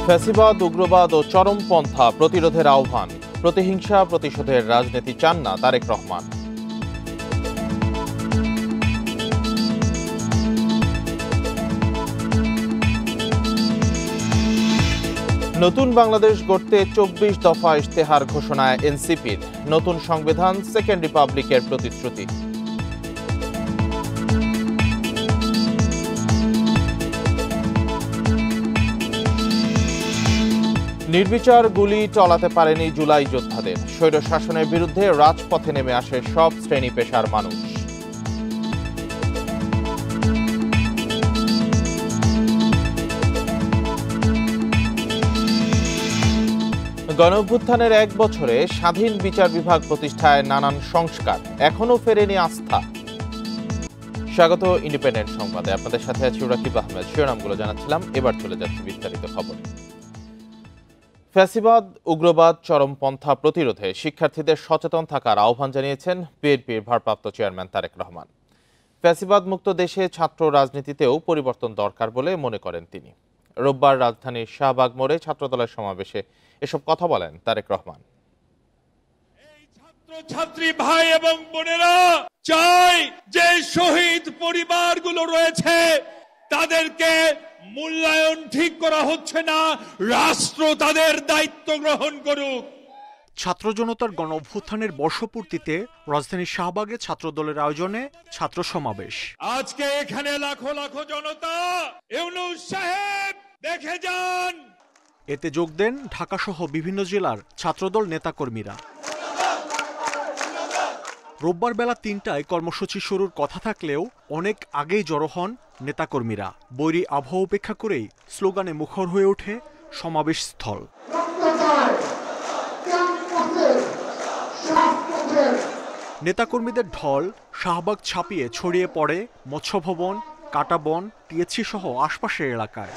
ফ্যাসিবাদ, উগ্রবাদ ও চরমপন্থা প্রতিরোধের আহ্বান। প্রতিহিংসা প্রতিশোধের রাজনীতি চান না তারেক রহমান। নতুন বাংলাদেশ গড়তে ২৪ দফা ইশতেহার ঘোষণায় এনসিপির। নতুন সংবিধান, সেকেন্ড রিপাবলিকের প্রতিশ্রুতি। নির্বিচার গুলি চলাতে পারেনি জুলাই যোদ্ধাদের। স্বৈরশাসনের বিরুদ্ধে রাজপথে নেমে আসে সব শ্রেণী পেশার মানুষ। গণঅভ্যুত্থানের ১ বছরে স্বাধীন বিচার বিভাগ প্রতিষ্ঠায় নানান সংস্কার, এখনো ফেরেনি আস্থা। স্বাগত ইন্ডিপেন্ডেন্ট সংবাদে, আপনাদের সাথে আছি রাকিব আহমেদ। শিরোনামগুলো জানাচ্ছিলাম, এবার চলে যাচ্ছে বিস্তারিত খবরে। ফ্যাসিবাদ, উগ্রবাদ, চরমপন্থা প্রতিরোধে শিক্ষার্থীদের সচেতন থাকার আহ্বান জানিয়েছেন বিএনপির ভারপ্রাপ্ত চেয়ারম্যান তারেক রহমান। ফ্যাসিবাদ মুক্ত দেশে ছাত্র রাজনীতিতেও পরিবর্তন দরকার বলে মনে করেন তিনি। রোববার রাজধানীর শাহবাগ মোড়ে ছাত্রদলের সমাবেশে এসব কথা বলেন তারেক রহমান। ছাত্রী ভাই এবং বোনেরা চাই যে শহীদ পরিবারগুলো রয়েছে তাদেরকে মূল্যায়ন ঠিক করা হচ্ছে না, রাষ্ট্র তাদের দায়িত্ব গ্রহণ করুক। ছাত্র জনতার গণ অভ্যুত্থানের বর্ষপূর্তিতে রাজধানীর শাহবাগে ছাত্রদলের আয়োজনে ছাত্র সমাবেশ। আজকে এখানে লাখো লাখো জনতা, ইউনূস সাহেব দেখে যান। এতে যোগ দেন ঢাকাসহ বিভিন্ন জেলার ছাত্রদল নেতাকর্মীরা। রোববার বেলা ৩টায় কর্মসূচি শুরুর কথা থাকলেও অনেক আগেই জড়ো হন নেতাকর্মীরা। বৈরী আবহাওয়া উপেক্ষা করেই স্লোগানে মুখর হয়ে ওঠে সমাবেশ স্থল। নেতাকর্মীদের ঢল শাহবাগ ছাপিয়ে ছড়িয়ে পড়ে মৎস্য ভবন, কাটাবন, টিএসসি সহ আশপাশের এলাকায়।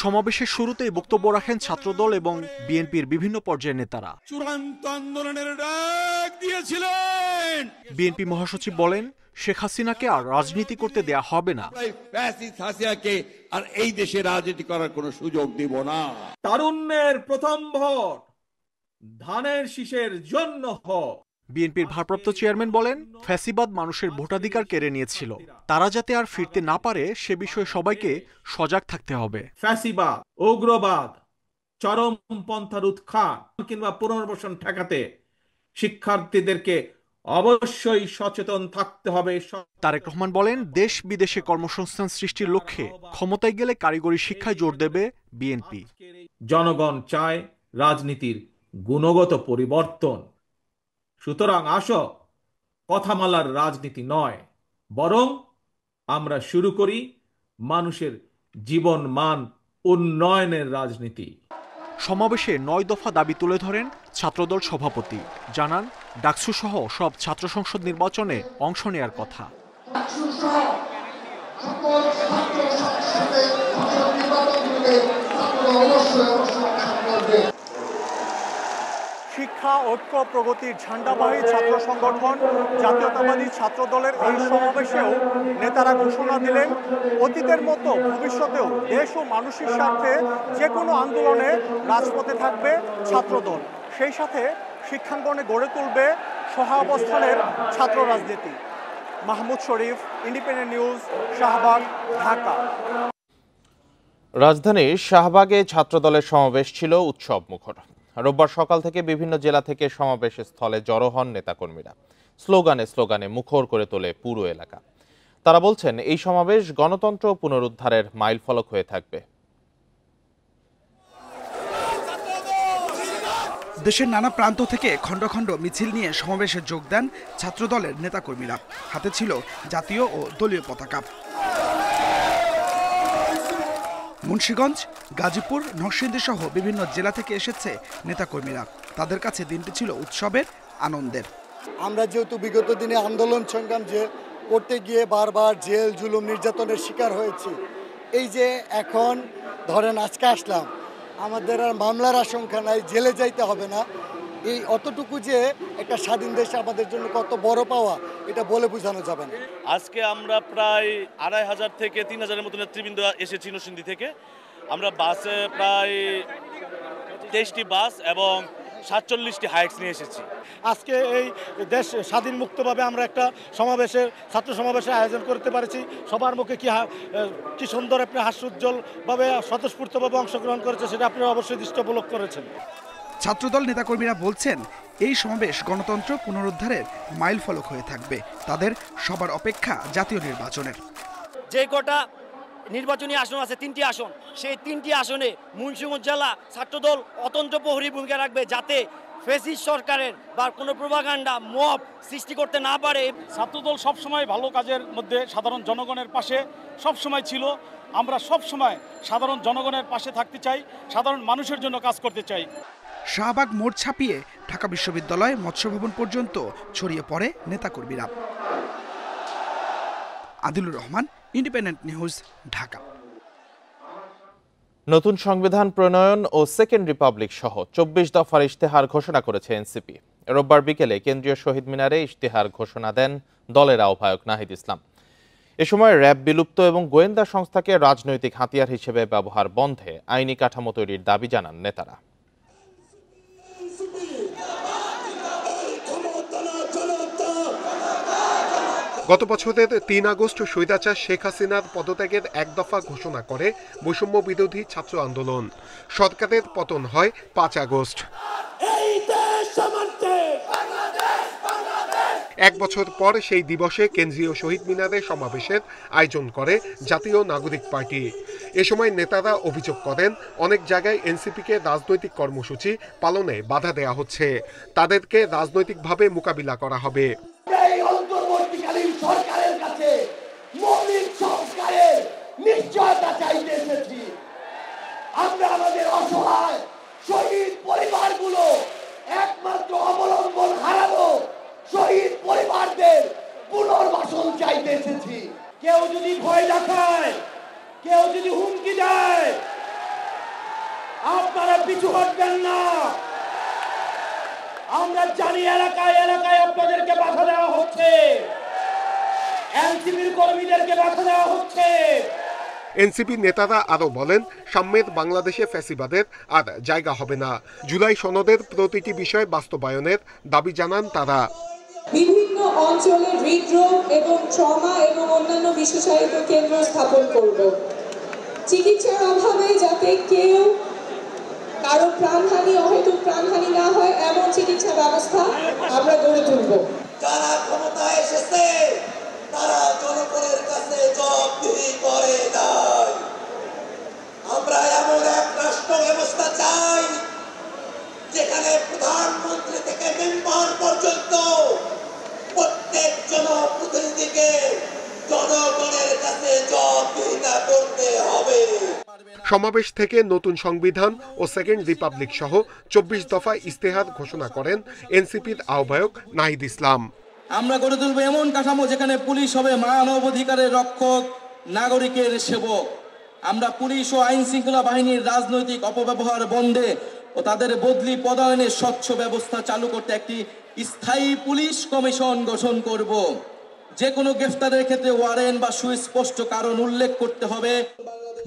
সমাবেশের শুরুতেই বক্তব্য রাখেন ছাত্রদল এবং বিএনপির বিভিন্ন পর্যায়ের নেতারা। চূড়ান্ত আন্দোলনের ডাক দিয়েছিলেন। বিএনপি মহাসচিব বলেন, শেখ হাসিনাকে আর রাজনীতি করতে দেয়া হবে না। হাসিনাকে আর এই দেশে রাজনীতি করার কোনো সুযোগ দিব না। তারুণ্যের প্রথম ভোট ধানের শীষের জন্য হোক। বিএনপির ভারপ্রাপ্ত চেয়ারম্যান বলেন, ফ্যাসিবাদ মানুষের ভোটাধিকার কেড়ে নিয়েছিল, তারা যাতে আর ফিরতে না পারে সে বিষয়ে সবাইকে সজাগ থাকতে হবে। ফ্যাসিবাদ, উগ্রবাদ, চরমপন্থার উৎখাত কিংবা পুনর্বাসন ঠেকাতে শিক্ষার্থীদেরকে অবশ্যই সচেতন থাকতে হবে। তারেক রহমান বলেন, দেশ বিদেশে কর্মসংস্থান সৃষ্টির লক্ষ্যে ক্ষমতায় গেলে কারিগরি শিক্ষায় জোর দেবে বিএনপি। জনগণ চায় রাজনীতির গুণগত পরিবর্তন। সুতরাং আসো, কথামালার রাজনীতি নয়, বরং আমরা শুরু করি মানুষের জীবন মান উন্নয়নের রাজনীতি। সমাবেশে ৯ দফা দাবি তুলে ধরেন ছাত্রদল সভাপতি। জানান, ডাকসু সহ সব ছাত্র সংসদ নির্বাচনে অংশ নেয়ার কথা। শিক্ষা, ঐক্য, প্রগতির ঝান্ডাবাহী ছাত্র সংগঠন জাতীয়তাবাদী ছাত্র দলের এই সমাবেশেও নেতারা ঘোষণা দিলেন, অতীতের মতো ভবিষ্যতেও দেশ ও মানুষের স্বার্থে যে কোনো আন্দোলনে রাজপথে থাকবে ছাত্রদল। সেই সাথে শিক্ষাঙ্গনে গড়ে তুলবে সহাবস্থানের ছাত্র রাজনীতি। মাহমুদ শরীফ, ইন্ডিপেন্ডেন্ট নিউজ, শাহবাগ, ঢাকা। রাজধানীর শাহবাগে ছাত্রদলের সমাবেশ ছিল উৎসব মুখর। রোববার সকাল থেকে বিভিন্ন জেলা থেকে সমাবেশ স্থলে জড়ো হন নেতাকর্মীরা। স্লোগানে স্লোগানে মুখর করে তোলে পুরো এলাকা। তারা বলছেন, এই সমাবেশ গণতন্ত্র পুনরুদ্ধারের মাইলফলক হয়ে থাকবে। দেশের নানা প্রান্ত থেকে খণ্ড খণ্ড মিছিল নিয়ে সমাবেশে যোগ দেন ছাত্রদলের নেতাকর্মীরা। হাতে ছিল জাতীয় ও দলীয় পতাকা। মুন্সিগঞ্জ, গাজীপুর, নরসিংদী সহ বিভিন্ন জেলা থেকে এসেছে নেতাকর্মীরা। তাদের কাছে দিনটি ছিল উৎসবের, আনন্দের। আমরা যেহেতু বিগত দিনে আন্দোলন সংগ্রাম যে করতে গিয়ে বারবার জেল, জুলুম, নির্যাতনের শিকার হয়েছি, এই যে এখন ধরেন আজকে আসলাম, আমাদের আর মামলার আশঙ্কা নাই, জেলে যাইতে হবে না, এই অতটুকু যে একটা স্বাধীন দেশে আমাদের জন্য কত বড় পাওয়া, এটা বলে বোঝানো যাবে না। আজকে আমরা প্রায় ২,৫০০ থেকে ৩,০০০-এর মতো নেতৃবৃন্দ এসেছি নরসিংদী থেকে। আমরা বাসে প্রায় ২৩টি বাস এবং ৪৭টি হাইক্স নিয়ে এসেছি। আজকে এই দেশ স্বাধীন মুক্তভাবে আমরা একটা ছাত্র সমাবেশের আয়োজন করতে পারছি। সবার মুখে কি সুন্দর আপনি হাস্যোজ্জ্বলভাবে স্বতঃস্ফূর্তভাবে অংশগ্রহণ করেছে, সেটা আপনারা অবশ্যই দৃষ্টি উপলক্ষ করেছেন। ছাত্রদল নেতাকর্মীরা বলছেন, এই সমাবেশ গণতন্ত্র পুনরুদ্ধারের মাইল ফলক হয়ে থাকবে। তাদের সবার অপেক্ষা জাতীয় নির্বাচনের। যে কটা নির্বাচনী আসন আছে, 3টি আসন, সেই 3টি আসনে মুন্সিগঞ্জ জেলা ছাত্রদল অতন্ত্র প্রহরী ভূমিকা রাখবে, যাতে ফ্যাসিস্ট সরকারের বা কোনো প্রোপাগান্ডা মব সৃষ্টি করতে না পারে। ছাত্রদল সবসময় ভালো কাজের মধ্যে সাধারণ জনগণের পাশে সবসময় ছিল। আমরা সবসময় সাধারণ জনগণের পাশে থাকতে চাই, সাধারণ মানুষের জন্য কাজ করতে চাই। শাহবাগ মোড় ছাপিয়ে ঢাকা বিশ্ববিদ্যালয় মৎস্য ভবন পর্যন্ত ছড়িয়ে পড়ে নেতাকর্মীরা। Adilur Rahman, independent News, Dhaka. নতুন সংবিধান প্রণয়ন ও সেকেন্ড রিপাবলিক সহ ২৪ দফার ইশতেহার ঘোষণা করেছে এনসিপি। রোববার বিকেলে কেন্দ্রীয় শহীদ মিনারে ইশতেহার ঘোষণা দেন দলের আহ্বায়ক নাহিদ ইসলাম। এ সময় র্যাব বিলুপ্ত এবং গোয়েন্দা সংস্থাকে রাজনৈতিক হাতিয়ার হিসেবে ব্যবহার বন্ধে আইনি কাঠামো তৈরির দাবি জানান নেতারা। গত বছরের ৩ আগস্ট স্বৈরাচার শেখ হাসিনার পদত্যাগের এক দফা ঘোষণা করে বৈষম্য বিরোধী ছাত্র আন্দোলন। সরকারের পতন হয় ৫ আগস্ট। এক বছর পর সেই দিবসে কেন্দ্রীয় শহীদ মিনারে সমাবেশের আয়োজন করে জাতীয় নাগরিক পার্টি। এ সময় নেতারা অভিযোগ করেন, অনেক জায়গায় এনসিপিকে রাজনৈতিক কর্মসূচি পালনে বাধা দেয়া হচ্ছে, তাদেরকে রাজনৈতিকভাবে মোকাবিলা করা হবে। সরকারের কাছে মৌলিক সংস্কারের নিশ্চয়তা চাইতে এসেছি। আমরা আমাদের অসহায় শহীদ পরিবারগুলো একমাত্র অবলম্বন হারানো শহীদ পরিবারদের পুনর্বাসন চাইতে এসেছি। কেউ যদি ভয় দেখায়, কেউ যদি হুমকি দেয়, আপনারা পিছু হটবেন না। আমরা জানি এলাকায় এলাকায় আপনাদেরকে বাধা দেওয়া হচ্ছে, এনসিপির কর্মীদেরকে বাধা দেওয়া হচ্ছে। এনসিপি নেতারা আরো বলেন, সাম্যের বাংলাদেশে ফ্যাসিবাদের আর জায়গা হবে না। জুলাই সনদের প্রতিটি বিষয় বাস্তবায়নের দাবি জানান তারা। বিভিন্ন অঞ্চলে হৃদরোগ এবং ট্রমা এবং অন্যান্য বিশেষায়িত কেন্দ্র স্থাপন করব। চিকিৎসার অভাবে যাতে কারো প্রাণহানি, অহেতুক প্রাণহানি না হয়, এমন চিকিৎসা ব্যবস্থা আমরা গড়ে তুলব। যারা ক্ষমতায় এসেছে তারা জনগণের কাছে জবাবদিহি করে নাই। আমরা এমন এক রাষ্ট্র ব্যবস্থা চাই যেখানে প্রধানমন্ত্রী থেকে মেম্বার পর্যন্ত প্রত্যেক জনপ্রতিনিধিকে জনগণের কাছে জবাবদিহিতা করতে হবে। সমাবেশ থেকে নতুন সংবিধান ও সেকেন্ড রিপাবলিক সহ ২৪ দফা ইশতেহার ঘোষণা করেন এনসিপির আহ্বায়ক নাহিদ ইসলাম। আমরা গড়ে তুলব এমন কাঠামো যেখানে পুলিশ হবে মানবাধিকারের রক্ষক, নাগরিকের সেবক। আমরা পুলিশ ও আইন শৃঙ্খলা বাহিনীর রাজনৈতিক অপব্যবহার বন্ধে ও তাদের বদলি পদায়নের স্বচ্ছ ব্যবস্থা চালু করতে একটি স্থায়ী পুলিশ কমিশন গঠন করব। যে কোনো গ্রেফতারের ক্ষেত্রে ওয়ারেন্ট বা সুস্পষ্ট কারণ উল্লেখ করতে হবে।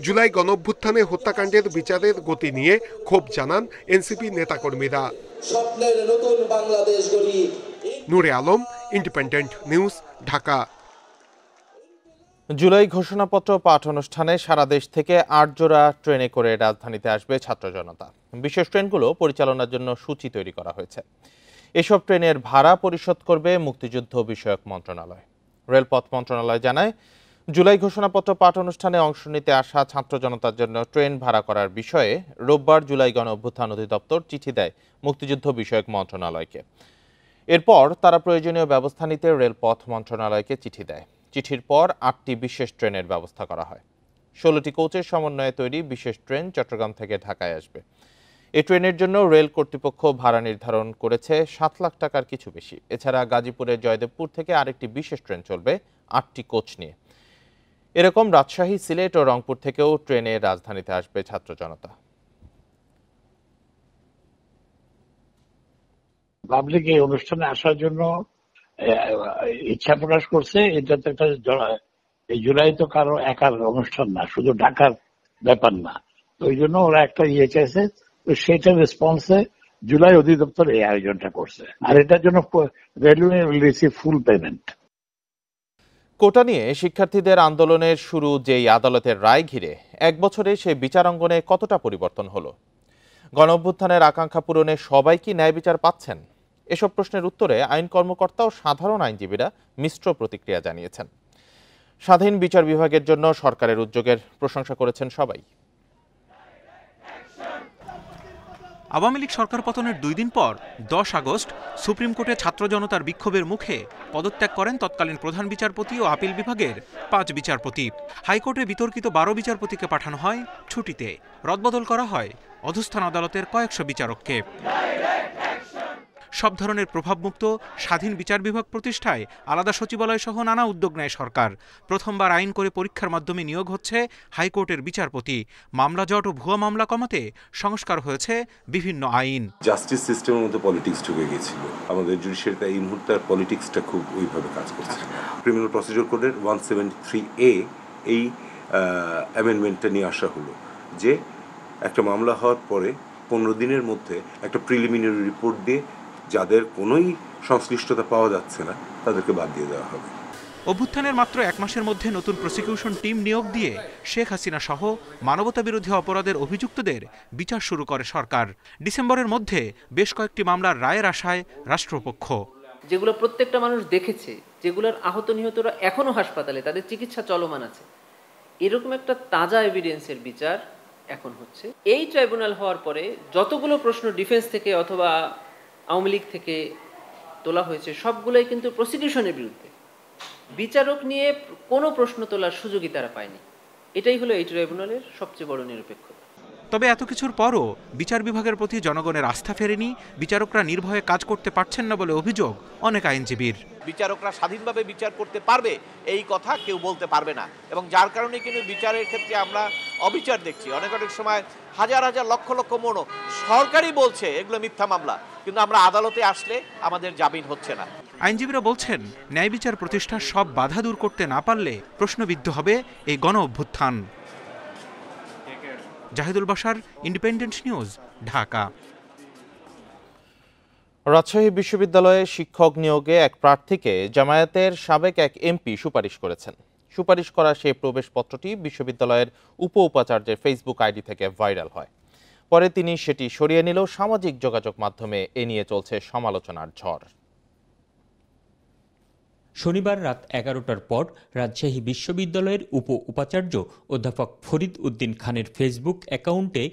জুলাই গণঅভ্যুত্থানে হত্যাকাণ্ডের বিচারের গতি নিয়ে ক্ষোভ জানান এনসিপি নেতাকর্মীরা। স্বপ্নের নতুন বাংলাদেশ গড়ি। নূরে আলম, ইন্ডিপেন্ডেন্ট নিউজ, ঢাকা। জুলাই ঘোষণাপত্র পাঠ অনুষ্ঠানে সারা দেশ থেকে ৮ জোড়া ট্রেনে করে রাজধানীতে আসবে ছাত্র জনতা। বিশেষ ট্রেনগুলো পরিচালনার জন্য সূচি তৈরি করা হয়েছে। এসব ট্রেনের ভাড়া পরিশোধ করবে মুক্তিযুদ্ধ বিষয়ক মন্ত্রণালয়। রেলপথ মন্ত্রণালয় জানায়, জুলাই ঘোষণাপত্র পাঠ অনুষ্ঠানে অংশ নিতে আসা ছাত্র জনতার জন্য ট্রেন ভাড়া করার বিষয়ে রোববার জুলাই গণঅভ্যুত্থান অধিদপ্তর চিঠি দেয় মুক্তিযুদ্ধ বিষয়ক মন্ত্রণালয়কে। এরপর তারা প্রয়োজনীয় ব্যবস্থা নিতে রেলপথ মন্ত্রণালয়কে চিঠি দেয়। চিঠির পর ৮টি বিশেষ ট্রেনের ব্যবস্থা করা হয়। ১৬টি কোচের সমন্বয়ে তৈরি বিশেষ ট্রেন চট্টগ্রাম থেকে ঢাকায় আসবে। এই ট্রেনের জন্য রেল কর্তৃপক্ষ ভাড়া নির্ধারণ করেছে ৭ লাখ টাকার কিছু বেশি। এছাড়া গাজীপুরের জয়দেবপুর থেকে আরেকটি বিশেষ ট্রেন চলবে ৮টি কোচ নিয়ে। এরকম রাজশাহী, সিলেট ও রংপুর থেকেও ট্রেনে রাজধানীতে আসবে ছাত্র জনতা। পাবলিক এই অনুষ্ঠানে আসার জন্য ইচ্ছা প্রকাশ করছে। এটা তো একটা এই জুলাই তো কারো একার অনুষ্ঠান না, শুধু ঢাকার ব্যাপার না। তো ওই জন্য ওরা একটা চাইছে, তো সেইটার রেসপন্সে জুলাই অধিদপ্তর এই আয়োজনটা করছে। আর এটার জন্য railway will receive full payment. Quota নিয়ে শিক্ষার্থীদের আন্দোলনের শুরু যেই আদালতের রায় ঘিরে এক বছরে সেই বিচারাঙ্গনে কতটা পরিবর্তন হলো? গণঅভ্যুত্থানের আকাঙ্ক্ষা পূরণে সবাই কি ন্যায় বিচার পাচ্ছেন? এসব প্রশ্নের উত্তরে আইন কর্মকর্তা ও সাধারণ আইনজীবীরা মিশ্র প্রতিক্রিয়া জানিয়েছেন। স্বাধীন বিচার বিভাগের জন্য সরকারের উদ্যোগের প্রশংসা করেছেন সবাই। আওয়ামী লীগ সরকার পতনের 2 দিন পর 10 আগস্ট সুপ্রিম কোর্টে ছাত্র জনতার বিক্ষোভের মুখে পদত্যাগ করেন তৎকালীন প্রধান বিচারপতি ও আপিল বিভাগের 5 বিচারপতি। হাইকোর্টে বিতর্কিত 12 বিচারপতিকে পাঠানো হয় ছুটিতে, রদবদল করা হয় অধস্থান আদালতের কয়েকশো বিচারককে। সব ধরনের প্রভাবমুক্ত স্বাধীন বিচার বিভাগ প্রতিষ্ঠায় আলাদা সচিবালয় সহ নানা উদ্যোগ নেয় সরকার। প্রথমবার আইন করে পরীক্ষার মাধ্যমে নিয়োগ হচ্ছে হাইকোর্টের বিচারপতি। মামলা জট ও ভুয়া মামলা কমাতে সংস্কার হয়েছে বিভিন্ন আইন। জাস্টিস সিস্টেমের মধ্যে পলিটিক্স ঢুকে গিয়েছিল, আমাদের জুডিশিয়ারিতে এই মুহূর্তে পলিটিক্সটা খুব ওইভাবে কাজ করছে। ক্রিমিনাল প্রসিডিউর কোডের 173A এই অ্যামেন্ডমেন্টটা নিয়ে আসা হলো যে একটা মামলা হওয়ার পরে 15 দিনের মধ্যে একটা প্রিলিমিনারি রিপোর্ট দিয়ে যাদের কোনোই সংশ্লিষ্টতা পাওয়া যাচ্ছে না তাদেরকে বাদ দিয়ে দেওয়া হবে। অভ্যুত্থানের মাত্র 1 মাসের মধ্যে নতুন প্রসিকিউশন টিম নিয়োগ দিয়ে শেখ হাসিনা সহ মানবতাবিরোধী অপরাধের অভিযুক্তদের বিচার শুরু করে সরকার। ডিসেম্বরের মধ্যে বেশ কয়েকটি মামলার রায়ের আশায় রাষ্ট্রপক্ষ। যেগুলো প্রত্যেকটা মানুষ দেখেছে, যেগুলোর আহত নিহতরা এখনো হাসপাতালে, তাদের চিকিৎসা চলমান আছে, এরকম একটা তাজা এভিডেন্সের বিচার এখন হচ্ছে। এই ট্রাইব্যুনাল হওয়ার পরে যতগুলো প্রশ্ন ডিফেন্স থেকে অথবা আওয়ামী লীগ থেকে তোলা হয়েছে সবগুলোই কিন্তু প্রসিকিউশনের বিরুদ্ধে। বিচারক নিয়ে কোনো প্রশ্ন তোলার সুযোগই তারা পায়নি। এটাই হলো এই ট্রাইব্যুনালের সবচেয়ে বড় নিরপেক্ষতা। তবে এত কিছুর পরও বিচার বিভাগের প্রতি জনগণের আস্থা ফেরেনি, বিচারকরা নির্ভয়ে কাজ করতে পারছেন না বলে অভিযোগ অনেক আইনজীবীর। বিচারকরা স্বাধীনভাবে বিচার করতে পারবে এই কথা কেউ বলতে পারবে না, এবং যার কারণে কিন্তু বিচারের ক্ষেত্রে আমরা অবিচার দেখছি। অনেক সময় হাজার হাজার লক্ষ লক্ষ মনো সরকারই বলছে এগুলো মিথ্যা মামলা, কিন্তু আমরা আদালতে আসলে আমাদের জামিন হচ্ছে না। আইনজীবীরা বলছেন ন্যায় বিচার প্রতিষ্ঠার সব বাধা দূর করতে না পারলে প্রশ্নবিদ্ধ হবে এই গণ অভ্যুত্থান। Zahidul Bashar, Independent News, Dhaka. রাজশাহী বিশ্ববিদ্যালয়ে শিক্ষক নিয়োগে এক প্রার্থীকে জামায়াতের সাবেক এক এমপি সুপারিশ করেছেন। সুপারিশ করা সেই প্রবেশপত্রটি বিশ্ববিদ্যালয়ের উপাচার্যের ফেসবুক আইডি থেকে ভাইরাল হয়। পরে তিনি সেটি সরিয়ে নিলেও সামাজিক যোগাযোগ মাধ্যমে এ নিয়ে চলছে সমালোচনার ঝড়। শনিবার রাত 11টার পর রাজশাহী বিশ্ববিদ্যালয়ের উপাচার্য অধ্যাপক ফরিদ উদ্দিন খানের ফেসবুক অ্যাকাউন্টে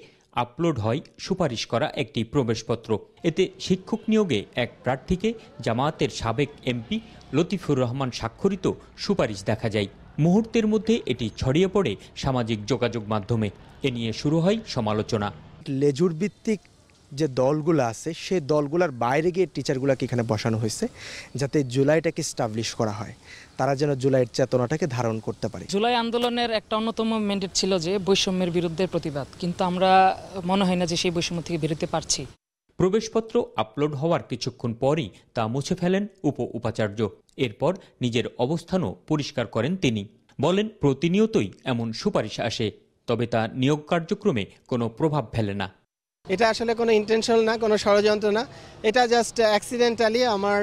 আপলোড হয় সুপারিশ করা একটি প্রবেশপত্র। এতে শিক্ষক নিয়োগে এক প্রার্থীকে জামায়াতের সাবেক এমপি লতিফুর রহমান স্বাক্ষরিত সুপারিশ দেখা যায়। মুহূর্তের মধ্যে এটি ছড়িয়ে পড়ে সামাজিক যোগাযোগ মাধ্যমে। এ নিয়ে শুরু হয় সমালোচনা। লেজুর ভিত্তিক যে দলগুলো আছে সেই দলগুলোর বাইরে গিয়ে টিচারগুলোকে এখানে বসানো হয়েছে যাতে জুলাইটাকে স্টাবলিশ করা হয়, তারা যেন জুলাইয়ের চেতনাটাকে ধারণ করতে পারে। জুলাই আন্দোলনের একটা অন্যতম ম্যান্ডেট ছিল যে বৈষম্যের বিরুদ্ধে প্রতিবাদ, কিন্তু আমরা মনে হয় না যে সেই বৈষম্য থেকে বেরোতে পারছি। প্রবেশপত্র আপলোড হওয়ার কিছুক্ষণ পরই তা মুছে ফেলেন উপাচার্য। এরপর নিজের অবস্থানও পরিষ্কার করেন তিনি। বলেন প্রতিনিয়তই এমন সুপারিশ আসে, তবে তা নিয়োগ কার্যক্রমে কোনো প্রভাব ফেলে না। এটা আসলে কোনো ইন্টেনশনাল না, কোনো ষড়যন্ত্র না, এটা জাস্ট অ্যাক্সিডেন্টালি আমার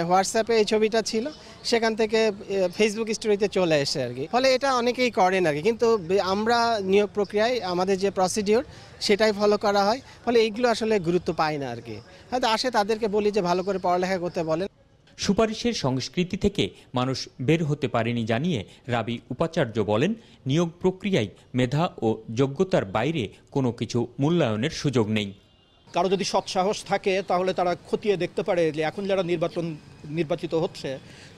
হোয়াটসঅ্যাপে এই ছবিটা ছিল, সেখান থেকে ফেসবুক স্টোরিতে চলে এসে আর কি। ফলে এটা অনেকেই করেন আর কি, কিন্তু আমরা নিয়োগ প্রক্রিয়ায় আমাদের যে প্রসিডিওর সেটাই ফলো করা হয়, ফলে এইগুলো আসলে গুরুত্ব পায় না আর কি। হয়তো আসে তাদেরকে বলি যে ভালো করে পড়ালেখা করতে বলেন। সুপারিশের সংস্কৃতি থেকে মানুষ বের হতে পারেনি জানিয়ে রাবি উপাচার্য বলেন, নিয়োগ প্রক্রিয়ায় মেধা ও যোগ্যতার বাইরে কোনো কিছু মূল্যায়নের সুযোগ নেই। কারো যদি সৎসাহস থাকে তাহলে তারা খতিয়ে দেখতে পারে যে এখন যারা নির্বাচিত হচ্ছে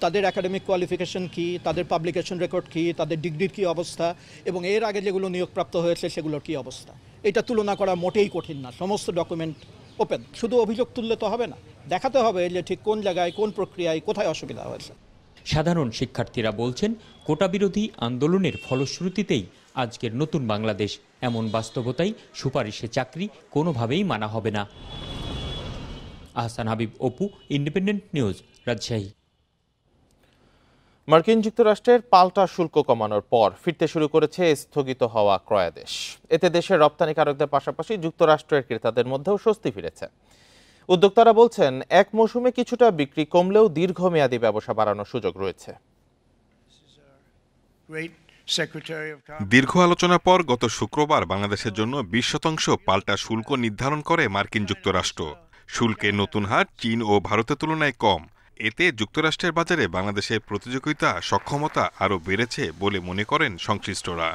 তাদের একাডেমিক কোয়ালিফিকেশন কি, তাদের পাবলিকেশন রেকর্ড কি, তাদের ডিগ্রির কি অবস্থা, এবং এর আগে যেগুলো নিয়োগপ্রাপ্ত হয়েছে সেগুলোর কি অবস্থা। এটা তুলনা করা মোটেই কঠিন না, সমস্ত ডকুমেন্ট ওপেন। শুধু অভিযোগ তুললে তো হবে না, দেখাতে হবে যে ঠিক কোন জায়গায় কোন প্রক্রিয়ায় কোথায় অসুবিধা হয়েছে। সাধারণ শিক্ষার্থীরা বলছেন, কোটা বিরোধী আন্দোলনের ফলশ্রুতিতেই আজকের নতুন বাংলাদেশ। এমন বাস্তবতায় সুপারিশে চাকরি কোনোভাবেই মানা হবে না। Ahsan Habib Apu, independent news, Rajshahi. মার্কিন যুক্তরাষ্ট্রের পাল্টা শুল্ক কমানোর পর ফিরতে শুরু করেছে স্থগিত হওয়া ক্রয়াদেশ। এতে দেশের রপ্তানিকারকদের পাশাপাশি যুক্তরাষ্ট্রের ক্রেতাদের মধ্যেও স্বস্তি ফিরেছে। উদ্যোক্তারা বলছেন, এক মৌসুমে কিছুটা বিক্রি কমলেও দীর্ঘমেয়াদী ব্যবসা বাড়ানোর সুযোগ রয়েছে। দীর্ঘ আলোচনার পর গত শুক্রবার বাংলাদেশের জন্য 20% পাল্টা শুল্ক নির্ধারণ করে মার্কিন যুক্তরাষ্ট্র। শুল্কের নতুন হার চীন ও ভারতের তুলনায় কম। এতে যুক্তরাষ্ট্রের বাজারে বাংলাদেশের প্রতিযোগিতা সক্ষমতা আরও বেড়েছে বলে মনে করেন সংশ্লিষ্টরা।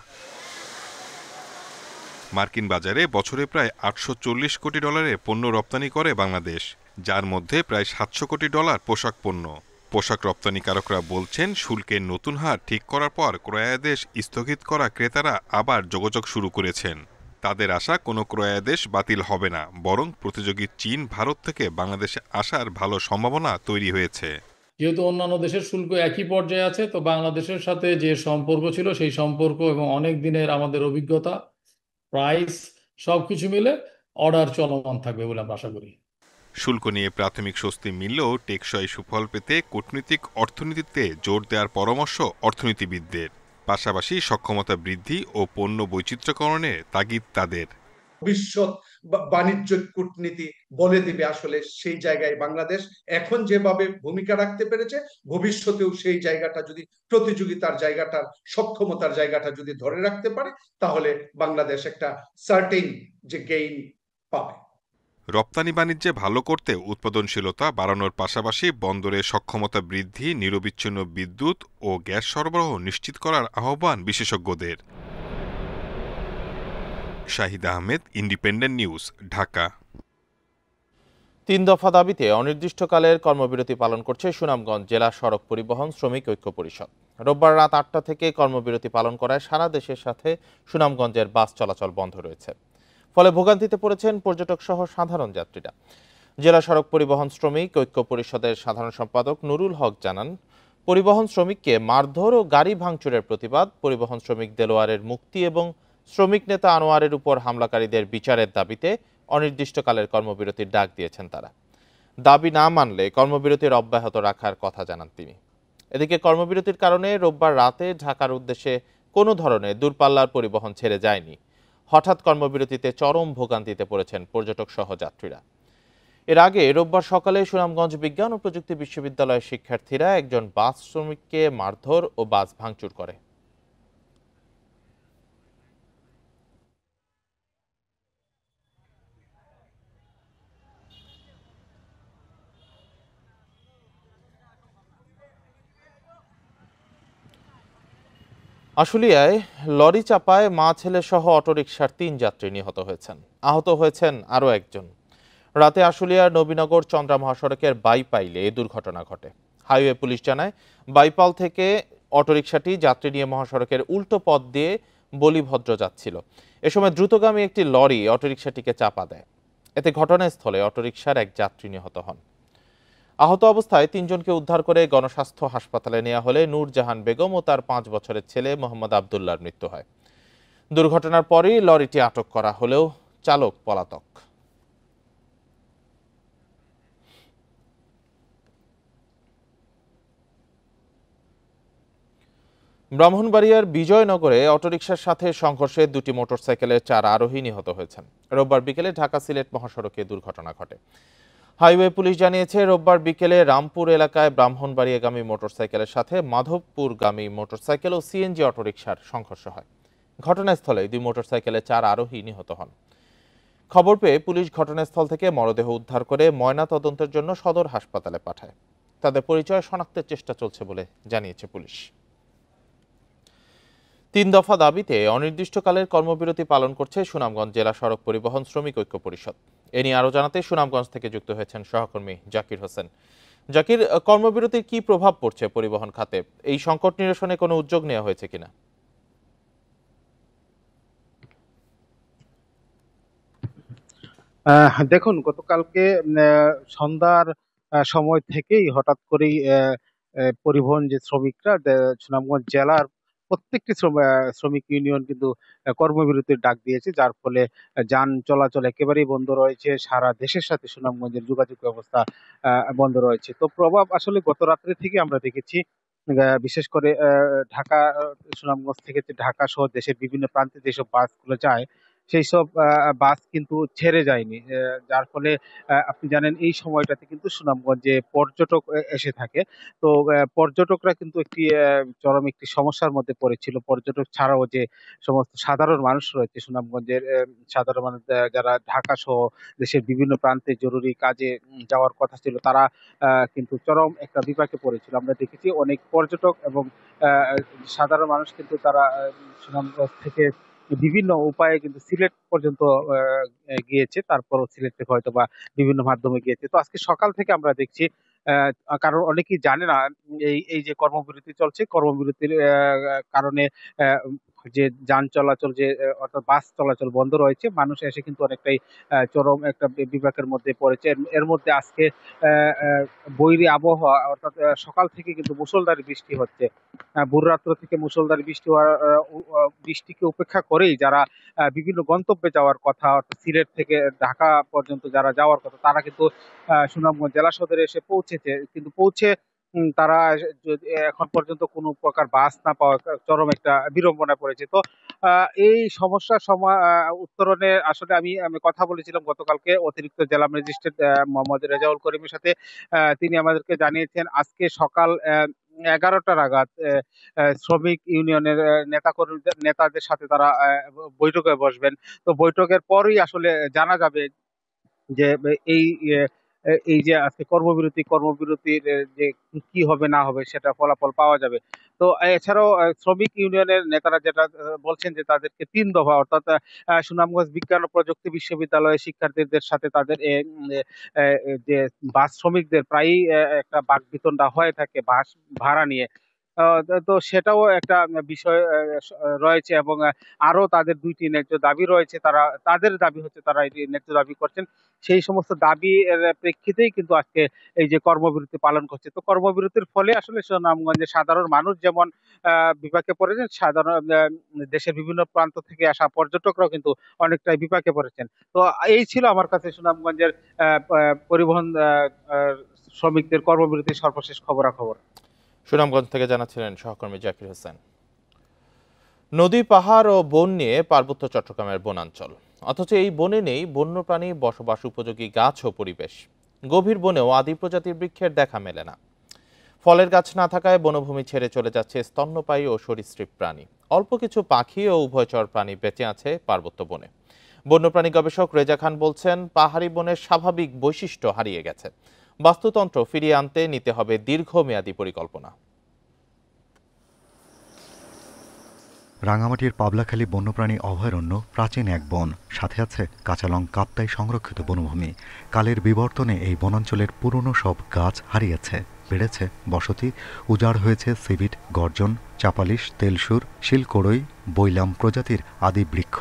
মার্কিন বাজারে বছরে প্রায় $840 কোটি পণ্য রপ্তানি করে বাংলাদেশ, যার মধ্যে প্রায় $700 কোটি পোশাক পণ্য। পোশাক রপ্তানিকারকরা বলছেন, শুল্কের নতুন হার ঠিক করার পর ক্রয়াদেশ স্থগিত করা ক্রেতারা আবার যোগাযোগ শুরু করেছেন। তাদের আশা কোনো ক্রয়াদেশ বাতিল হবে না, বরং প্রতিযোগী চীন, ভারত থেকে বাংলাদেশে আসার ভালো সম্ভাবনা তৈরি হয়েছে। যেহেতু অন্যান্য দেশের শুল্ক একই পর্যায়ে আছে, তো বাংলাদেশের সাথে যে সম্পর্ক ছিল সেই সম্পর্ক এবং অনেক দিনের আমাদের অভিজ্ঞতা, প্রাইস সবকিছু মিলে অর্ডার চলমান থাকবে বলে আমরা আশা করি। শুল্ক নিয়ে প্রাথমিক স্বস্তি মিললেও টেকসই সুফল পেতে কূটনৈতিক অর্থনীতিতে জোর দেওয়ার পরামর্শ অর্থনীতিবিদদের। পাশাপাশি সক্ষমতা বৃদ্ধি ও পণ্য বৈচিত্র্যকরণের তাগিদ তাদের। ভবিষ্যৎ বাণিজ্য কূটনীতি বলে দিবে আসলে সেই জায়গায় বাংলাদেশ এখন যেভাবে ভূমিকা রাখতে পেরেছে, ভবিষ্যতেও সেই জায়গাটা যদি প্রতিযোগিতার জায়গাটার সক্ষমতার জায়গাটা যদি ধরে রাখতে পারে, তাহলে বাংলাদেশ একটা সার্টেন যে গেইন পাবে। রপ্তানি বাণিজ্যে ভালো করতে উৎপাদনশীলতা বাড়ানোর পাশাপাশি বন্দরে সক্ষমতা বৃদ্ধি, নিরবিচ্ছিন্ন বিদ্যুৎ ও গ্যাস সরবরাহ নিশ্চিত করার আহ্বান বিশেষজ্ঞদের। Shahid Ahmed, independent News, Dhaka. 3 দফা দাবিতে অনির্দিষ্টকালের কর্মবিরতি পালন করছে সুনামগঞ্জ জেলা সড়ক পরিবহন শ্রমিক ঐক্য পরিষদ। রোববার রাত 8টা থেকে কর্মবিরতি পালন করায় সারা দেশের সাথে সুনামগঞ্জের বাস চলাচল বন্ধ রয়েছে। ফলে ভোগান্তিতে পড়েছেন পর্যটক সহ সাধারণ যাত্রীরা। জেলা সড়ক পরিবহন শ্রমিক ঐক্য পরিষদের সাধারণ সম্পাদক নুরুল হক জানান, পরিবহন শ্রমিককে মারধর ও গাড়ি ভাঙচুরের প্রতিবাদ, পরিবহন শ্রমিক দেলোয়ারের মুক্তি এবং শ্রমিক নেতা আনোয়ারের উপর হামলাকারীদের বিচারের দাবিতে অনির্দিষ্টকালের কর্মবিরতির ডাক দিয়েছেন তারা। দাবি না মানলে কর্মবিরতির অব্যাহত রাখার কথা জানান তিনি। এদিকে কর্মবিরতির কারণে রোববার রাতে ঢাকার উদ্দেশ্যে কোনো ধরনের দূরপাল্লার পরিবহন ছেড়ে যায়নি। হঠাৎ কর্মবিরতিতে চরম ভোগান্তিতে পড়েছেন পর্যটক সহ যাত্রীরা। এর আগে রোববার সকালে সুনামগঞ্জ বিজ্ঞান ও প্রযুক্তি বিশ্ববিদ্যালয়ের শিক্ষার্থীরা একজন বাস শ্রমিককে মারধর ও বাস ভাঙচুর করে। আশুলিয়ায় লরি চাপায় মা ছেলে সহ অটোরিকশার 3 যাত্রী নিহত হয়েছেন। আহত হয়েছেন আরও একজন। রাতে আশুলিয়ার নবীনগর চন্দ্রা মহাসড়কের বাইপাইলে এই দুর্ঘটনা ঘটে। হাইওয়ে পুলিশ জানায়, বাইপাল থেকে অটোরিকশাটি যাত্রী নিয়ে মহাসড়কের উল্টো পথ দিয়ে বলিভদ্র যাচ্ছিল। এ সময় দ্রুতগামী একটি লরি অটোরিকশাটিকে চাপা দেয়। এতে ঘটনাস্থলে অটোরিকশার এক যাত্রী নিহত হন। আহত অবস্থায় 3 জনকে উদ্ধার করে গণস্বাস্থ্য হাসপাতালে নেওয়া হলে নূরজাহান বেগম ও তার 5 বছরের ছেলে মোহাম্মদ আবদুল্লাহর মৃত্যু হয়। দুর্ঘটনার পরই লরিটি আটক করা হলেও চালক পলাতক। ব্রাহ্মণবাড়িয়ার বিজয়নগরে অটোরিকশার সাথে সংঘর্ষে 2টি মোটরসাইকেলের 4 আরোহী নিহত হয়েছেন। রোববার বিকেলে ঢাকা সিলেট মহাসড়কে দুর্ঘটনা ঘটে। হাইওয়ে পুলিশ জানিয়েছে, রোববার বিকেলে রামপুর এলাকায় ব্রাহ্মণবাড়িয়াগামী মোটরসাইকেলের সাথে মাধবপুরগামী মোটরসাইকেল ও সিএনজি অটোরিকশার সংঘর্ষ হয়। ঘটনাস্থলে 2 মোটরসাইকেলের 4 আরোহী নিহত হন। খবর পেয়ে পুলিশ ঘটনাস্থল থেকে মরদেহ উদ্ধার করে ময়না তদন্তের জন্য সদর হাসপাতালে পাঠায়। তাদের পরিচয় শনাক্তের চেষ্টা চলছে বলে জানিয়েছে পুলিশ। 3 দফা দাবিতে অনির্দিষ্টকালের কর্মবিরতি পালন করছে সুনামগঞ্জ জেলা সড়ক পরিবহন শ্রমিক ঐক্য পরিষদ। এ নিয়ে আরো জানাতে সুনামগঞ্জ থেকে যুক্ত হয়েছেন সহকর্মী জাকির হোসেন। জাকির, কর্মবিরতির কি প্রভাব পড়ছে পরিবহন খাতে? এই সংকট নিরসনে কোনো উদ্যোগ নেওয়া হয়েছে কিনা? দেখুন, গতকালকে সন্ধ্যার সময় থেকেই হঠাৎ করেই পরিবহন যে শ্রমিকরা সুনামগঞ্জ জেলার প্রত্যেকটি শ্রমিক ইউনিয়ন কিন্তু কর্মবিরতির ডাক দিয়েছে, যার ফলে যান চলাচল একেবারেই বন্ধ রয়েছে। সারা দেশের সাথে সুনামগঞ্জের যোগাযোগ ব্যবস্থা বন্ধ রয়েছে। তো প্রভাব আসলে গত রাত্রে থেকে আমরা দেখেছি, বিশেষ করে ঢাকা, সুনামগঞ্জ থেকে যে ঢাকা সহ দেশের বিভিন্ন প্রান্তে যেসব বাসগুলো যায়, সেই সব বাস কিন্তু ছেড়ে যায়নি। যার ফলে আপনি জানেন এই সময়টাতে কিন্তু সুনামগঞ্জে পর্যটক এসে থাকে। তো পর্যটকরা কিন্তু চরম একটি সমস্যার মধ্যে পড়েছিল। পর্যটক ছাড়াও যে সমস্ত সাধারণ মানুষ রয়েছে সুনামগঞ্জের, সাধারণ মানুষ যারা ঢাকা সহ দেশের বিভিন্ন প্রান্তে জরুরি কাজে যাওয়ার কথা ছিল, তারা কিন্তু চরম একটা বিপাকে পড়েছিল। আমরা দেখেছি অনেক পর্যটক এবং সাধারণ মানুষ কিন্তু তারা সুনামগঞ্জ থেকে বিভিন্ন উপায়ে কিন্তু সিলেট পর্যন্ত গিয়েছে, তারপরও সিলেট থেকে হয়তো বা বিভিন্ন মাধ্যমে গিয়েছে। তো আজকে সকাল থেকে আমরা দেখছি, কারণ অনেকেই জানে না এই যে কর্মবিরতি চলছে, কর্মবিরতির কারণে যে যান চলাচল, যে অর্থাৎ বাস চলাচল বন্ধ রয়েছে, মানুষ এসে কিন্তু অনেকটাই চরম একটা বিপাকের মধ্যে পড়েছে। এর মধ্যে আজকে বৈরী আবহাওয়া, অর্থাৎ সকাল থেকে কিন্তু মুষলধারে বৃষ্টি হচ্ছে। ভোর রাত্র থেকে মুষলধারে বৃষ্টি হওয়ার বৃষ্টিকে উপেক্ষা করেই যারা বিভিন্ন গন্তব্যে যাওয়ার কথা, অর্থাৎ সিলেট থেকে ঢাকা পর্যন্ত যারা যাওয়ার কথা, তারা কিন্তু সুনামগঞ্জ জেলা সদরে এসে পৌঁছেছে, কিন্তু পৌঁছে তারা এখন পর্যন্ত কোনো প্রকার বাস না পাওয়া চরম একটা বিড়ম্বনা পড়েছে। তো এই সমস্যার উত্তরণে আসলে আমি কথা বলেছিলাম গতকালকে অতিরিক্ত জেলা ম্যাজিস্ট্রেট মোহাম্মদ রেজাউল করিমের সাথে। তিনি আমাদেরকে জানিয়েছেন আজকে সকাল 11টা নাগাদ শ্রমিক ইউনিয়নের নেতাদের সাথে তারা বৈঠকে বসবেন। তো বৈঠকের পরই আসলে জানা যাবে যে এই যে আজকে কর্মবিরতির যে কি হবে না হবে সেটা ফলাফল পাওয়া যাবে। তো এছাড়াও শ্রমিক ইউনিয়নের নেতারা যেটা বলছেন যে তাদেরকে 3 দফা, অর্থাৎ সুনামগঞ্জ বিজ্ঞান ও প্রযুক্তি বিশ্ববিদ্যালয়ের শিক্ষার্থীদের সাথে তাদের যে বাস শ্রমিকদের প্রায়ই একটা বাকবিতণ্ডা হয়ে থাকে বাস ভাড়া নিয়ে। তো সেটাও একটা বিষয় রয়েছে, এবং আরো তাদের 2টি ন্যায্য দাবি রয়েছে। তাদের দাবি হচ্ছে তারা এই ন্যায্য দাবি করছেন, সেই সমস্ত দাবির প্রেক্ষিতেই কিন্তু আজকে এই যে কর্মবিরতি পালন করছে। তো কর্মবিরতির ফলে আসলে সুনামগঞ্জে সাধারণ মানুষ যেমন বিপাকে পড়েছেন, দেশের বিভিন্ন প্রান্ত থেকে আসা পর্যটকরাও কিন্তু অনেকটাই বিপাকে পড়েছেন। তো এই ছিল আমার কাছে সুনামগঞ্জের পরিবহন শ্রমিকদের কর্মবিরতির সর্বশেষ খবরাখবর। সুনামগঞ্জ থেকে জানাচ্ছিলেন সহকর্মী জাকির হোসেন। নদী, পাহাড় ও বন নিয়ে পার্বত্য চট্টগ্রামের বনাঞ্চল, অথচ এই বনে নেই বন্যপ্রাণী বসবাস উপযোগী গাছ ও পরিবেশ। গভীর বনেও আদি প্রজাতির বৃক্ষের দেখা মেলে না। ফলের গাছ না থাকায় বনভূমি ছেড়ে চলে যাচ্ছে স্তন্যপায়ী ও সরীসৃপ প্রাণী। অল্প কিছু পাখি ও উভয়চর প্রাণী বেঁচে আছে পার্বত্য বনে। বন্যপ্রাণী গবেষক রেজা খান বলছেন, পাহাড়ি বনের স্বাভাবিক বৈশিষ্ট্য হারিয়ে গেছে। বাস্তুতন্ত্র ফিরিয়ে আনতে নিতে হবে দীর্ঘমেয়াদী পরিকল্পনা। রাঙামাটির পাবলাখালী বন্যপ্রাণী অভয়ারণ্য প্রাচীন এক বন, সাথে আছে কাঁচালং কাপ্তাই সংরক্ষিত বনভূমি। কালের বিবর্তনে এই বনাঞ্চলের পুরনো সব গাছ হারিয়েছে, বেড়েছে বসতি, উজাড় হয়েছে সিভিট, গর্জন, চাপালিশ, তেলসুর, শিলকড়ই, বৈলাম প্রজাতির আদি বৃক্ষ।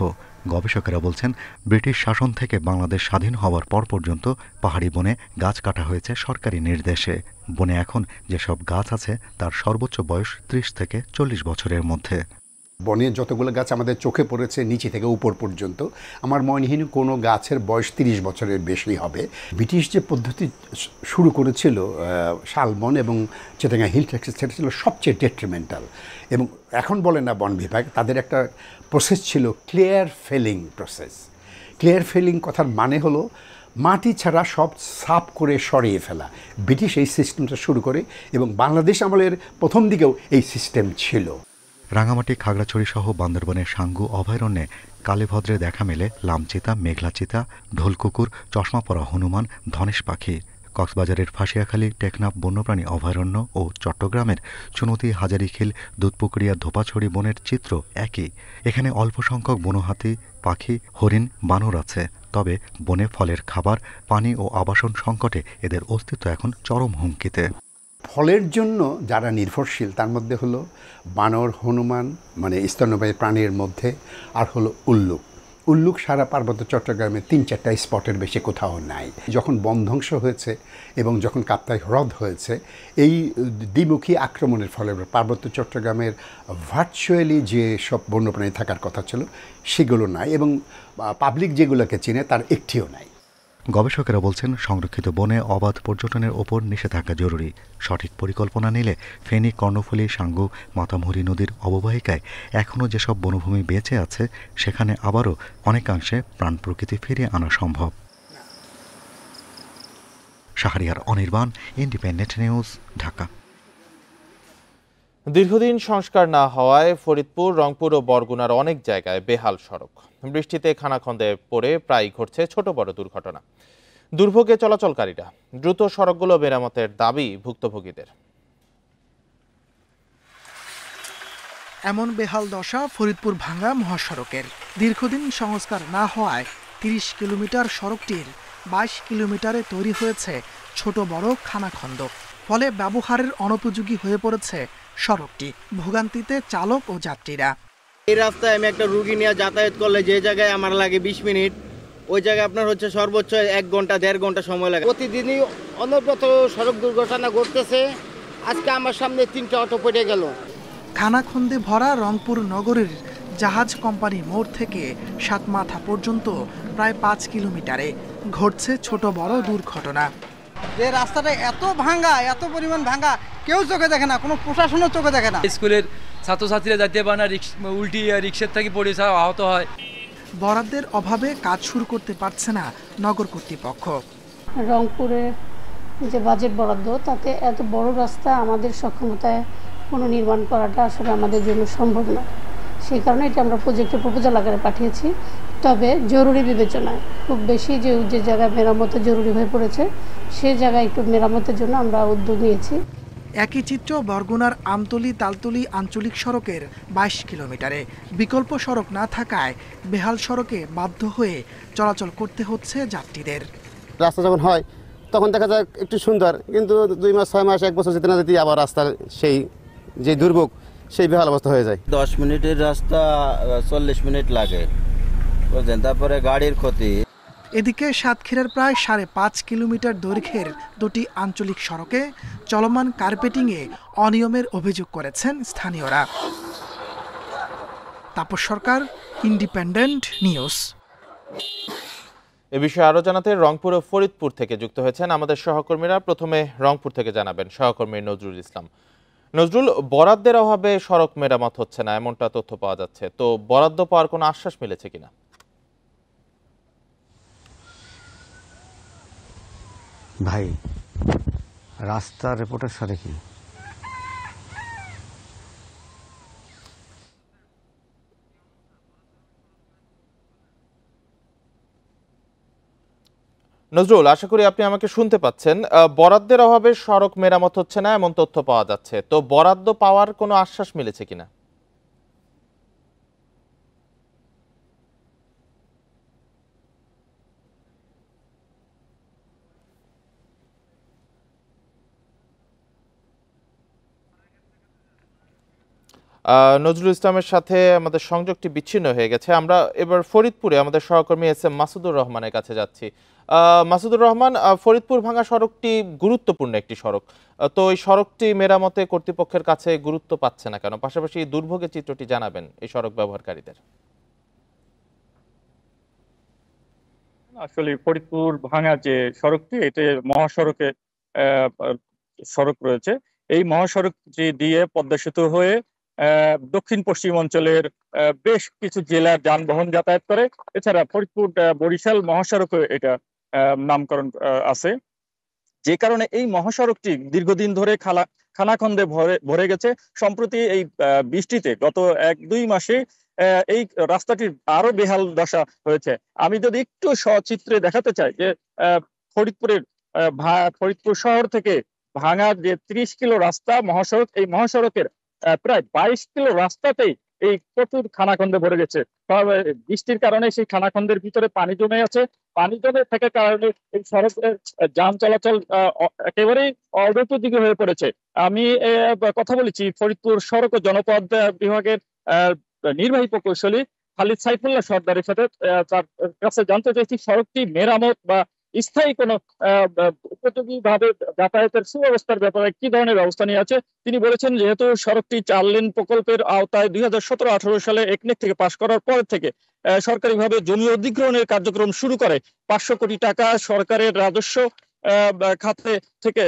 গবেষকেরা বলছেন, ব্রিটিশ শাসন থেকে বাংলাদেশ স্বাধীন হওয়ার পর পর্যন্ত পাহাড়ি বনে গাছ কাটা হয়েছে সরকারি নির্দেশে। বনে এখন যেসব গাছ আছে তার সর্বোচ্চ বয়স 30 থেকে 40 বছরের মধ্যে। বনে যতগুলো গাছ আমাদের চোখে পড়েছে নিচে থেকে উপর পর্যন্ত, আমার মনে হয়নি কোনো গাছের বয়স 30 বছরের বেশি হবে। ব্রিটিশ যে পদ্ধতি শুরু করেছিল শালবন এবং চিটাগাং হিল ট্যাক্স, সেটা ছিল সবচেয়ে ডেট্রিমেন্টাল। এবং এখন বলে না বন বিভাগ, তাদের একটা প্রসেস ছিল clear felling process. Clear felling কথার মানে হলো মাটি ছাড়া সব সাফ করে সরিয়ে ফেলা। ব্রিটিশ এই সিস্টেমটা শুরু করে এবং বাংলাদেশ আমলের প্রথম দিকেও এই সিস্টেম ছিল। রাঙামাটি, খাগড়াছড়ি সহ বান্দরবনের সাঙ্গু অভয়ারণ্যে কালীভদ্রে দেখা মেলে লামচিতা, মেঘলা চিতা, ঢোলকুকুর, চশমা পরা হনুমান, ধনেশ পাখি। কক্সবাজারের ফাঁসিয়াখালী, টেকনাফ বন্যপ্রাণী অভয়ারণ্য ও চট্টগ্রামের চুনতি, হাজারিখিল, দুধপুকুরিয়া, ধোপাছড়ি বনের চিত্র একই। এখানে অল্প সংখ্যক বনহাতি, পাখি, হরিণ, বানর আছে। তবে বনে ফলের খাবার, পানি ও আবাসন সংকটে এদের অস্তিত্ব এখন চরম হুমকিতে। ফলের জন্য যারা নির্ভরশীল তার মধ্যে হলো বানর, হনুমান মানে স্তন্যপায়ী প্রাণীর মধ্যে, আর হলো উল্লুক। উল্লুক সারা পার্বত্য চট্টগ্রামে ৩-৪টা স্পটের বেশি কোথাও নাই। যখন বন ধ্বংস হয়েছে এবং যখন কাপ্তাই হ্রদ হয়েছে, এই দ্বিমুখী আক্রমণের ফলে পার্বত্য চট্টগ্রামের ভার্চুয়ালি যে সব বন্যপ্রাণী থাকার কথা ছিল সেগুলো নাই, এবং পাবলিক যেগুলোকে চেনে তার একটিও নাই। গবেষকেরা বলছেন, সংরক্ষিত বনে অবাধ পর্যটনের ওপর নিষেধাজ্ঞা জরুরি। সঠিক পরিকল্পনা নিলে ফেনী, কর্ণফুলী, সাঙ্গু, মাতামুহুরী নদীর অববাহিকায় এখনও যেসব বনভূমি বেঁচে আছে সেখানে আবারও অনেকাংশে প্রাণ প্রকৃতি ফিরিয়ে আনা সম্ভব। Shahriar Anirban, independent News, Dhaka. দীর্ঘদিন সংস্কার না হওয়ায় ফরিদপুর, রংপুর ও বরগুনার অনেক জায়গায় বেহাল সড়ক। বৃষ্টিতে খানাখন্দে পড়ে প্রায় ঘটছে ছোট বড় দুর্ঘটনা। দুর্ভোগে চলাচলকারীরা। দ্রুত সড়কগুলো মেরামতের দাবি ভুক্তভোগীদের। এমন বেহাল দশা ফরিদপুর ভাঙ্গা মহাসড়কের। দীর্ঘদিন সংস্কার না হওয়ায় ৩০ কিলোমিটার সড়কটির ২২ কিলোমিটারে তৈরি হয়েছে ছোট বড় খানাখন্দ। ফলে ব্যবহারের অনুপযোগী হয়ে পড়েছে সড়কটি। ভোগান্তিতে চালক ও যাত্রীরা। এই রাস্তায় আমি একটা রুগী নিয়ে যাতায়াত করলে যে জায়গায় আমার লাগে ২০ মিনিট, ওই জায়গায় আপনার হচ্ছে সর্বোচ্চ ১ ঘন্টা ১.৫ ঘন্টা সময় লাগে। প্রতিদিনই অনবরত সড়ক দুর্ঘটনা ঘটতেছে। আজকে আমার সামনে ৩টা অটো পড়ে গেল। খানাখন্দে ভরা রংপুর নগরের জাহাজ কোম্পানি মোড় থেকে সাতমাথা পর্যন্ত প্রায় ৫ কিলোমিটারে ঘটছে ছোট বড় দুর্ঘটনা। যে রাস্তাটা এত ভাঙা, এত পরিমাণ ভাঙা, কেউ চোখে দেখে না, কোনো প্রশাসনও চোখে দেখে না। স্কুলের ছাত্রছাত্রীরা যাইতে পারে না, উল্টি রিক্সার থেকে পড়ে আহত হয়। বরাদ্দের অভাবে কাজ শুরু করতে পারছে না নগর কর্তৃপক্ষ। রংপুরে যে বাজেট বরাদ্দ, তাতে এত বড় রাস্তা আমাদের সক্ষমতায় কোনো নির্মাণ করাটা আসলে আমাদের জন্য সম্ভব না। সেই কারণে এটা আমরা প্রজেক্টের প্রপোজাল আকারে পাঠিয়েছি। তবে জরুরি বিবেচনায় খুব বেশি যে জায়গায় মেরামতের জরুরি হয়ে পড়েছে সে জায়গায় একটু মেরামতের জন্য আমরা উদ্যোগ নিয়েছি। একই চিত্র বরগুনার আমতলী তালতলী আঞ্চলিক সড়কের ২২ কিলোমিটারে। বিকল্প সড়ক না থাকায় বেহাল সড়কে বাধ্য হয়ে চলাচল করতে হচ্ছে যাত্রীদের। রাস্তা যখন হয় তখন দেখা যায় একটু সুন্দর, কিন্তু ২ মাস ৬ মাস ১ বছর যেতে না যেতে আবার রাস্তার সেই যে দুর্ভোগ, সেই বেহাল অবস্থা হয়ে যায়। ১০ মিনিটের রাস্তা ৪০ মিনিট লাগে, বুঝলেন, তারপরে গাড়ির ক্ষতি। এদিকে সাতক্ষীরার প্রায় ৫.৫ কিলোমিটার দৈর্ঘ্যের দুটি আঞ্চলিক সড়কে চলমান কার্পেটিংয়ে অনিয়মের অভিযোগ করেছেন স্থানীয়রা। তাপস সরকার, ইন্ডিপেন্ডেন্ট নিউজ। এ বিষয়ে আরো জানাতে রংপুর ও ফরিদপুর থেকে যুক্ত হয়েছেন আমাদের সহকর্মীরা। প্রথমে রংপুর থেকে জানাবেন সহকর্মী নজরুল ইসলাম। নজরুল, বরাদ্দের অভাবে সড়ক মেরামত হচ্ছে না এমনটা তথ্য পাওয়া যাচ্ছে, তো বরাদ্দ পাওয়ার কোনো আশ্বাস মিলেছে কিনা? ভাই, রাস্তার রিপোর্টের সাথে কি নজরুল, আশা করি আপনি আমাকে শুনতে পাচ্ছেন। বরাদ্দের অভাবে সড়ক মেরামত হচ্ছে না এমন তথ্য পাওয়া যাচ্ছে, তো বরাদ্দ পাওয়ার কোনো আশ্বাস মিলেছে কিনা? নজরুল ইসলামের সাথে আমাদের সংযোগটি বিচ্ছিন্ন হয়ে গেছে। আমরা এবার ফরিদপুরে আমাদের সহকর্মী এস.এম. মাসুদুর রহমানের কাছে যাচ্ছি। মাসুদুর রহমান, ফরিদপুর ভাঙ্গা সড়কটি গুরুত্বপূর্ণ একটি সড়ক, তো এই সড়কটি মেরামতে কর্তৃপক্ষের কাছে গুরুত্ব পাচ্ছে না কেন? পাশাপাশি দুর্ভোগের চিত্রটি জানাবেন এই সড়ক ব্যবহারকারীদের। আসলে ফরিদপুর ভাঙ্গা যে সড়কটি, এটি মহাসড়কে সড়ক রয়েছে। এই মহাসড়কটি দিয়ে পদ্মা সেতু হয়ে দক্ষিণ পশ্চিম অঞ্চলের বেশ কিছু জেলার যানবাহন যাতায়াত করে। এছাড়া ফরিদপুর বরিশাল মহাসড়কে এটা নামকরণ আছে, যে কারণে এই মহাসড়কটি দীর্ঘদিন ধরে খানাখন্দে ভরে গেছে। সম্প্রতি এই বৃষ্টিতে গত ১-২ মাসে এই রাস্তাটির আরো বেহাল দশা হয়েছে। আমি যদি একটু সচিত্রে দেখাতে চাই যে ফরিদপুর শহর থেকে ভাঙার যে ৩০ কিলো রাস্তা মহাসড়ক, এই মহাসড়কের প্রায় ২২ কিলো রাস্তাতেই এই প্রচুর খানাখন্দে ভরে গেছে। বৃষ্টির কারণে সেই খানাখন্দের ভিতরে পানি জমে আছে। পানি জমে থাকার কারণে এই সড়কের যান চলাচল একেবারেই অনুপযোগী হয়ে পড়েছে। আমি কথা বলেছি ফরিদপুর সড়ক ও জনপথ বিভাগের নির্বাহী প্রকৌশলী খালিদ সাইফুল্লাহ সর্দারের সাথে তার কাছে জানতে চাইছি সড়কটি মেরামত বা স্থায়ী কোনো উপযোগী ভাবে যাতায়াতের সুব্যবস্থার ব্যাপারে কি ধরনের ব্যবস্থা নিয়ে আছে। তিনি বলেছেন যেহেতু সড়কটি 4 লেন প্রকল্পের আওতায় 2017-18 সালে একনেক থেকে পাশ করার পর থেকে সরকারিভাবে জমি অধিগ্রহণের কার্যক্রম শুরু করে 500 কোটি টাকা সরকারের রাজস্ব খাতে থেকে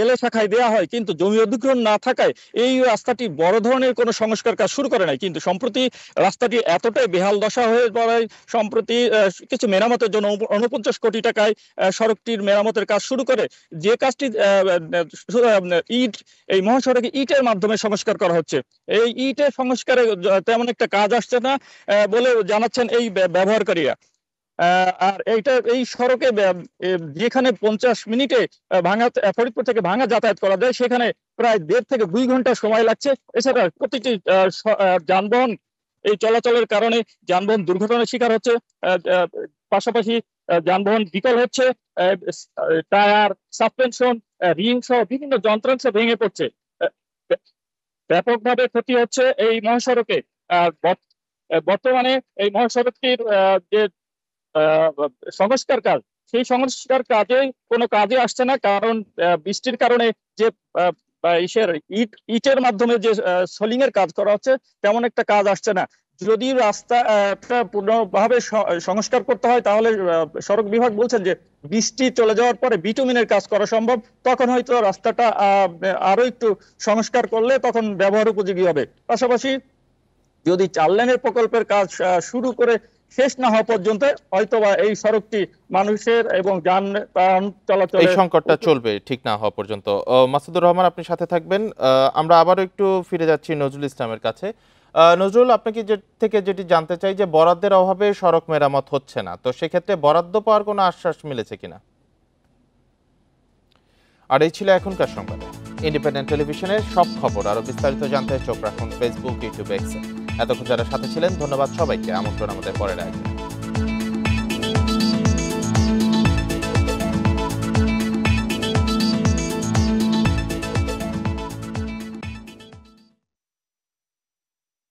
এলএ শাখায় দেওয়া হয়, কিন্তু জমি অধিগ্রহণ না থাকায় এই রাস্তাটি বড় ধরনের কোনো সংস্কার কাজ শুরু করে নাই। কিন্তু সম্প্রতি রাস্তাটি এতটাই বেহাল দশা হয়ে পড়ায় সম্প্রতি কিছু মেরামতের জন্য 49 কোটি টাকায় সড়কটির মেরামতের কাজ শুরু করে, যে কাজটি ইট এই মহাসড়কে ইটের মাধ্যমে সংস্কার করা হচ্ছে। এই ইটের সংস্কারে তেমন একটা কাজ আসছে না বলে জানাচ্ছেন এই ব্যবহারকারীরা। আর এই সড়কে যেখানে 50 মিনিটে ফরিদপুর থেকে ভাঙ্গা যাতায়াত করা যায়, সেখানে প্রায় 1.5 থেকে 2 ঘন্টা সময় লাগছে। এছাড়া প্রতিটি যানবাহন এই চলাচলের কারণে যানবাহন দুর্ঘটনার শিকার হচ্ছে, পাশাপাশি যানবাহন বিকল হচ্ছে, টায়ার, সাসপেনশন, রিং সহ বিভিন্ন যন্ত্রাংশ ভেঙে পড়ছে, ব্যাপকভাবে ক্ষতি হচ্ছে এই মহাসড়কে। বর্তমানে এই মহাসড়কটির যে সংস্কার কাজ, সেই সংস্কার কাজে কোনো কাজে আসছে না, কারণ বৃষ্টির কারণে যে ইটের মাধ্যমে যে সোলিং এর কাজ করা হচ্ছে তেমন একটা কাজ আসছে না। যদি রাস্তা পূর্ণভাবে সংস্কার করতে হয় তাহলে সড়ক বিভাগ বলছেন যে বৃষ্টি চলে যাওয়ার পরে বিটুমিনের কাজ করা সম্ভব, তখন হয়তো রাস্তাটা আরো একটু সংস্কার করলে তখন ব্যবহার উপযোগী হবে। পাশাপাশি যদি 4 লেনের প্রকল্পের কাজ শুরু করে শেষ না হওয়া পর্যন্ত হয়তোবা এই সড়কটি মানুষের এবং যানবাহন চলাচল এই সংকটটা চলবে ঠিক না হওয়া পর্যন্ত। মাসুদুর রহমান আপনি সাথে থাকবেন। আমরা আবারও একটু ফিরে যাচ্ছি নজরুল ইসলামের কাছে। নজরুল, আপনাকে যেটি জানতে চাই যে বরাদ্দের অভাবে সড়ক মেরামত হচ্ছে না, তো সেক্ষেত্রে বরাদ্দ পাওয়ার কোনো আশ্বাস মিলেছে কিনা? আর এই ছিল এখনকার সংবাদ। ইন্ডিপেন্ডেন্ট টেলিভিশনের সব খবর আরো বিস্তারিত জানতে চোখ রাখুন ফেসবুক, ইউটিউব, এক্সে। এতক্ষণ যারা সাথে ছিলেন ধন্যবাদ সবাইকে। আমন্ত্রণ আমাদের পরের আয়োজনে।